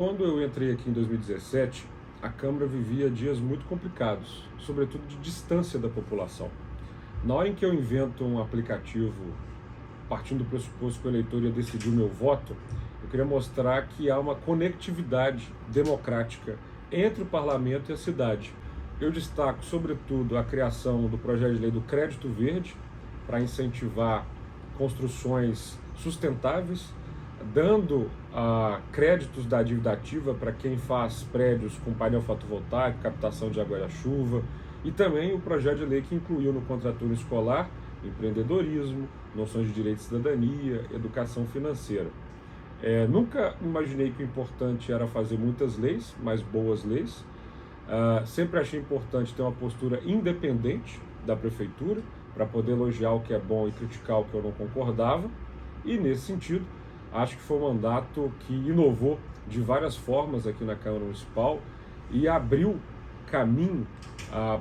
Quando eu entrei aqui em 2017, a Câmara vivia dias muito complicados, sobretudo de distância da população. Na hora em que eu invento um aplicativo partindo do pressuposto que o eleitor ia decidir o meu voto, eu queria mostrar que há uma conectividade democrática entre o parlamento e a cidade. Eu destaco, sobretudo, a criação do projeto de lei do Crédito Verde, para incentivar construções sustentáveis, dando créditos da dívida ativa para quem faz prédios com painel fotovoltaico, captação de água da chuva, e também o projeto de lei que incluiu no contraturno escolar empreendedorismo, noções de direito de cidadania, educação financeira. Nunca imaginei que o importante era fazer muitas leis, mas boas leis. Sempre achei importante ter uma postura independente da prefeitura, para poder elogiar o que é bom e criticar o que eu não concordava. E nesse sentido, acho que foi um mandato que inovou de várias formas aqui na Câmara Municipal e abriu caminho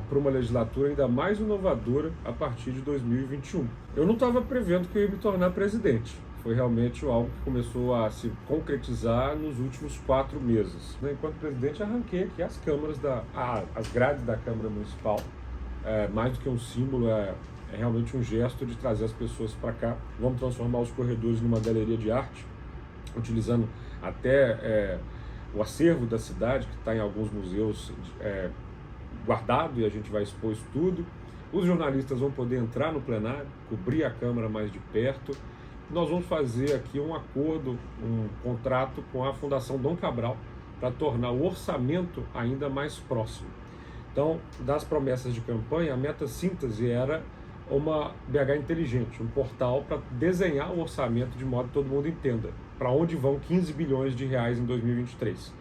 para uma legislatura ainda mais inovadora a partir de 2021. Eu não estava prevendo que eu ia me tornar presidente. Foi realmente algo que começou a se concretizar nos últimos 4 meses. Enquanto presidente, arranquei aqui as grades da Câmara Municipal. Mais do que um símbolo, é realmente um gesto de trazer as pessoas para cá. Vamos transformar os corredores numa galeria de arte, utilizando até o acervo da cidade, que está em alguns museus guardado, e a gente vai expor isso tudo. Os jornalistas vão poder entrar no plenário, cobrir a Câmara mais de perto. Nós vamos fazer aqui um acordo, um contrato com a Fundação Dom Cabral, para tornar o orçamento ainda mais próximo. Então, das promessas de campanha, a meta síntese era uma BH inteligente, um portal para desenhar o orçamento de modo que todo mundo entenda para onde vão 15 bilhões de reais em 2023.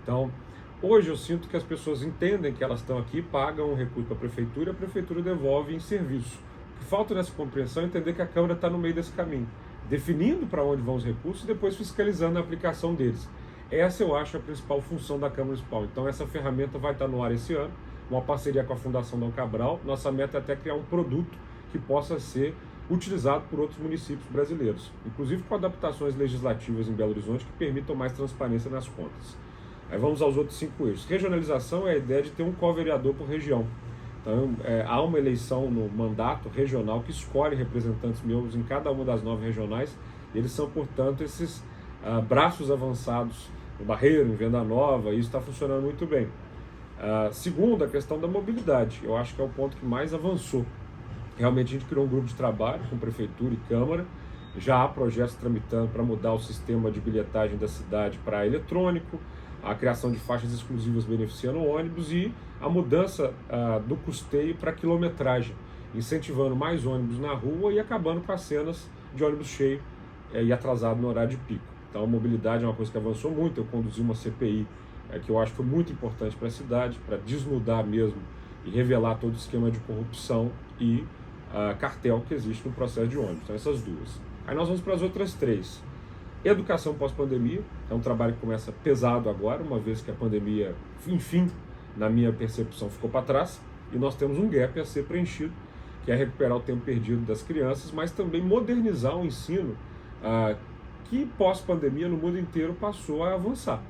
Então, hoje eu sinto que as pessoas entendem que elas estão aqui, pagam um recurso para a prefeitura devolve em serviço. O que falta nessa compreensão é entender que a Câmara está no meio desse caminho, definindo para onde vão os recursos e depois fiscalizando a aplicação deles. Essa eu acho a principal função da Câmara Municipal. Então essa ferramenta vai estar no ar esse ano, uma parceria com a Fundação Dom Cabral. Nossa meta é até criar um produto que possa ser utilizado por outros municípios brasileiros, inclusive com adaptações legislativas em Belo Horizonte que permitam mais transparência nas contas. Aí vamos aos outros 5 eixos. Regionalização é a ideia de ter um co-vereador por região. Então, há uma eleição no mandato regional que escolhe representantes meus em cada uma das 9 regionais. Eles são, portanto, esses braços avançados no Barreiro, em Venda Nova, e isso está funcionando muito bem. Segundo, a questão da mobilidade. Eu acho que é o ponto que mais avançou. Realmente a gente criou um grupo de trabalho com prefeitura e Câmara. Já há projetos tramitando para mudar o sistema de bilhetagem da cidade para eletrônico, a criação de faixas exclusivas beneficiando o ônibus e a mudança do custeio para quilometragem, incentivando mais ônibus na rua e acabando com as cenas de ônibus cheio e atrasado no horário de pico. Então a mobilidade é uma coisa que avançou muito. Eu conduzi uma CPI que eu acho que foi muito importante para a cidade, para desnudar mesmo e revelar todo o esquema de corrupção e cartel que existe no processo de ônibus. Então essas duas. Aí nós vamos para as outras 3. Educação pós-pandemia, é um trabalho que começa pesado agora, uma vez que a pandemia, enfim, na minha percepção, ficou para trás, e nós temos um gap a ser preenchido, que é recuperar o tempo perdido das crianças, mas também modernizar o ensino que pós-pandemia no mundo inteiro passou a avançar.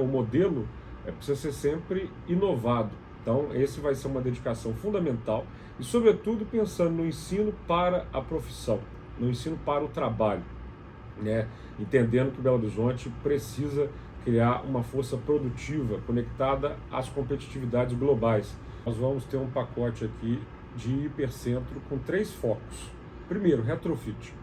O modelo precisa ser sempre inovado. Então, esse vai ser uma dedicação fundamental e, sobretudo, pensando no ensino para a profissão, no ensino para o trabalho, entendendo que Belo Horizonte precisa criar uma força produtiva conectada às competitividades globais. Nós vamos ter um pacote aqui de hipercentro com 3 focos. Primeiro, retrofit.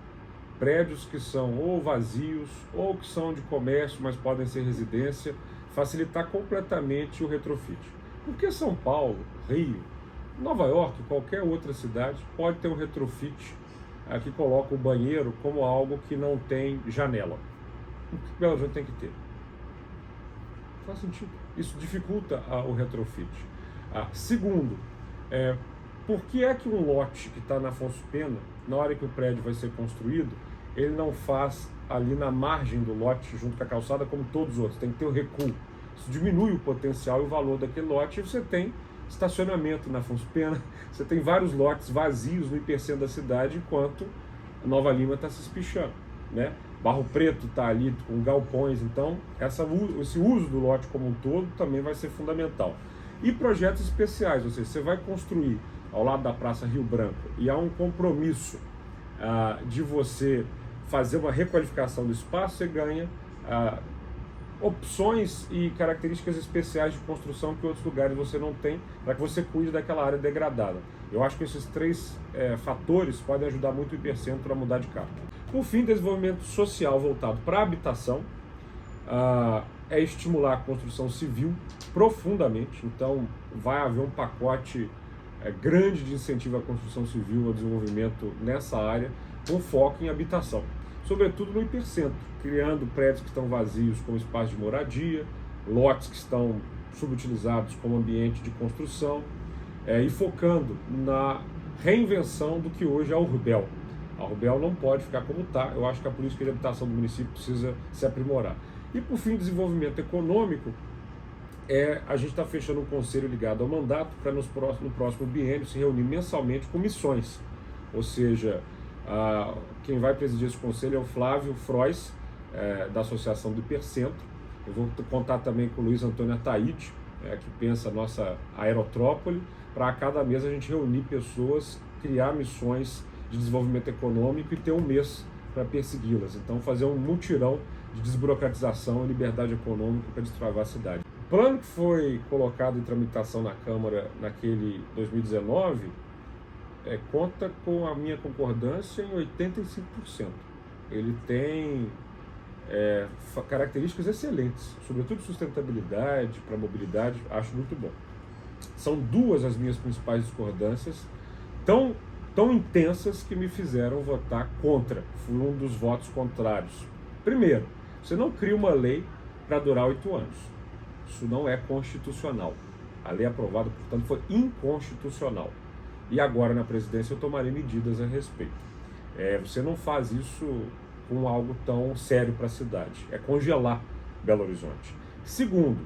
Prédios que são ou vazios ou que são de comércio, mas podem ser residência, facilitar completamente o retrofit. Porque São Paulo, Rio, Nova York, qualquer outra cidade pode ter um retrofit que coloca o banheiro como algo que não tem janela. O que Belo Horizonte tem que ter? Faz sentido. Isso dificulta o retrofit. Segundo, por que é que um lote que está na Afonso Pena, na hora que o prédio vai ser construído, ele não faz ali na margem do lote, junto com a calçada, como todos os outros? Tem que ter o recuo. Isso diminui o potencial e o valor daquele lote, e você tem estacionamento na Afonso Pena, você tem vários lotes vazios no hipercentro da cidade, enquanto a Nova Lima está se espichando. Barro Preto está ali com galpões, então esse uso do lote como um todo também vai ser fundamental. E projetos especiais, ou seja, você vai construir ao lado da Praça Rio Branco e há um compromisso de você fazer uma requalificação do espaço, você ganha opções e características especiais de construção que outros lugares você não tem, para que você cuide daquela área degradada. Eu acho que esses três fatores podem ajudar muito o Hipercentro a mudar de cara. Por fim, desenvolvimento social voltado para a habitação é estimular a construção civil profundamente. Então, vai haver um pacote grande de incentivo à construção civil, ao desenvolvimento nessa área, com foco em habitação. Sobretudo no Hipercentro, criando prédios que estão vazios como espaço de moradia, lotes que estão subutilizados como ambiente de construção, e focando na reinvenção do que hoje é a Urbel. A Urbel não pode ficar como está. Eu acho que a política de habitação do município precisa se aprimorar. E por fim, desenvolvimento econômico, a gente está fechando um conselho ligado ao mandato para no próximo biênio se reunir mensalmente com missões. Ou seja, quem vai presidir esse conselho é o Flávio Frois, da Associação do Hipercentro. Eu vou contar também com o Luiz Antônio Ataíde, que pensa a nossa aerotrópole, para a cada mês a gente reunir pessoas, criar missões de desenvolvimento econômico e ter um mês para persegui-las. Então, fazer um mutirão de desburocratização e liberdade econômica para destravar a cidade. O plano que foi colocado em tramitação na Câmara naquele 2019 conta com a minha concordância em 85%. Ele tem características excelentes, sobretudo sustentabilidade, para mobilidade, acho muito bom. São duas as minhas principais discordâncias, tão intensas que me fizeram votar contra. Fui um dos votos contrários. Primeiro, você não cria uma lei para durar 8 anos. Isso não é constitucional. A lei aprovada, portanto, foi inconstitucional. E agora, na presidência, eu tomarei medidas a respeito. Você não faz isso com algo tão sério para a cidade. É congelar Belo Horizonte. Segundo,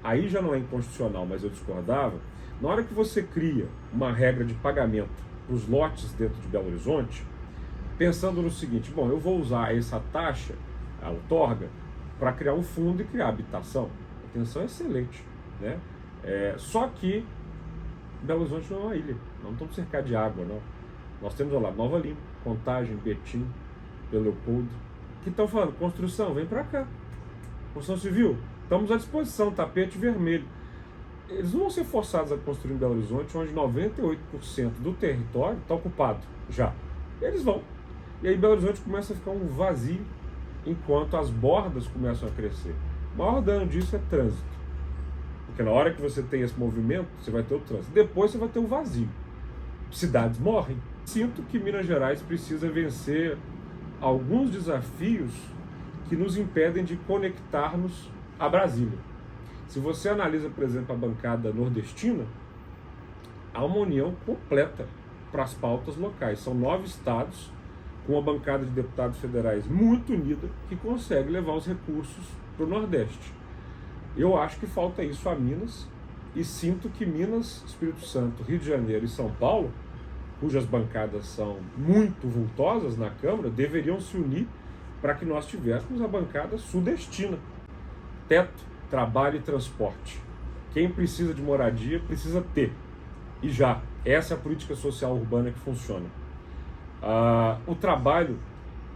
aí já não é inconstitucional, mas eu discordava, na hora que você cria uma regra de pagamento para os lotes dentro de Belo Horizonte, pensando no seguinte: bom, eu vou usar essa taxa, a outorga, para criar um fundo e criar habitação. A intenção é excelente, né? Só que Belo Horizonte não é uma ilha, não estamos cercados de água, não. Nós temos lá Nova Lima, Contagem, Betim, Leopoldo, que estão falando: construção, vem para cá. Construção civil, estamos à disposição, tapete vermelho. Eles não vão ser forçados a construir em Belo Horizonte, onde 98% do território está ocupado já. Eles vão. E aí Belo Horizonte começa a ficar um vazio, enquanto as bordas começam a crescer. O maior dano disso é trânsito. Porque na hora que você tem esse movimento, você vai ter o trânsito. Depois você vai ter o vazio. Cidades morrem. Sinto que Minas Gerais precisa vencer alguns desafios que nos impedem de conectar-nos a Brasília. Se você analisa, por exemplo, a bancada nordestina, há uma união completa para as pautas locais. São 9 estados com uma bancada de deputados federais muito unida que consegue levar os recursos para o Nordeste. Eu acho que falta isso a Minas e sinto que Minas, Espírito Santo, Rio de Janeiro e São Paulo, cujas bancadas são muito vultosas na Câmara, deveriam se unir para que nós tivéssemos a bancada sudestina. Teto, trabalho e transporte. Quem precisa de moradia precisa ter. E já, essa é a política social urbana que funciona. O trabalho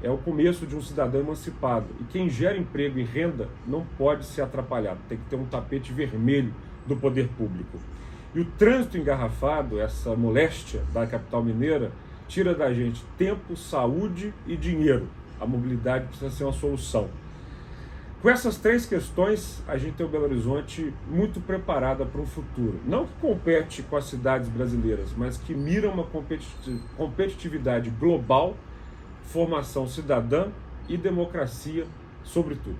é o começo de um cidadão emancipado. E quem gera emprego e renda não pode ser atrapalhado. Tem que ter um tapete vermelho do poder público. E o trânsito engarrafado, essa moléstia da capital mineira, tira da gente tempo, saúde e dinheiro. A mobilidade precisa ser uma solução. Com essas 3 questões, a gente tem o Belo Horizonte muito preparada para um futuro. Não que compete com as cidades brasileiras, mas que mira uma competitividade global, formação cidadã e democracia, sobretudo.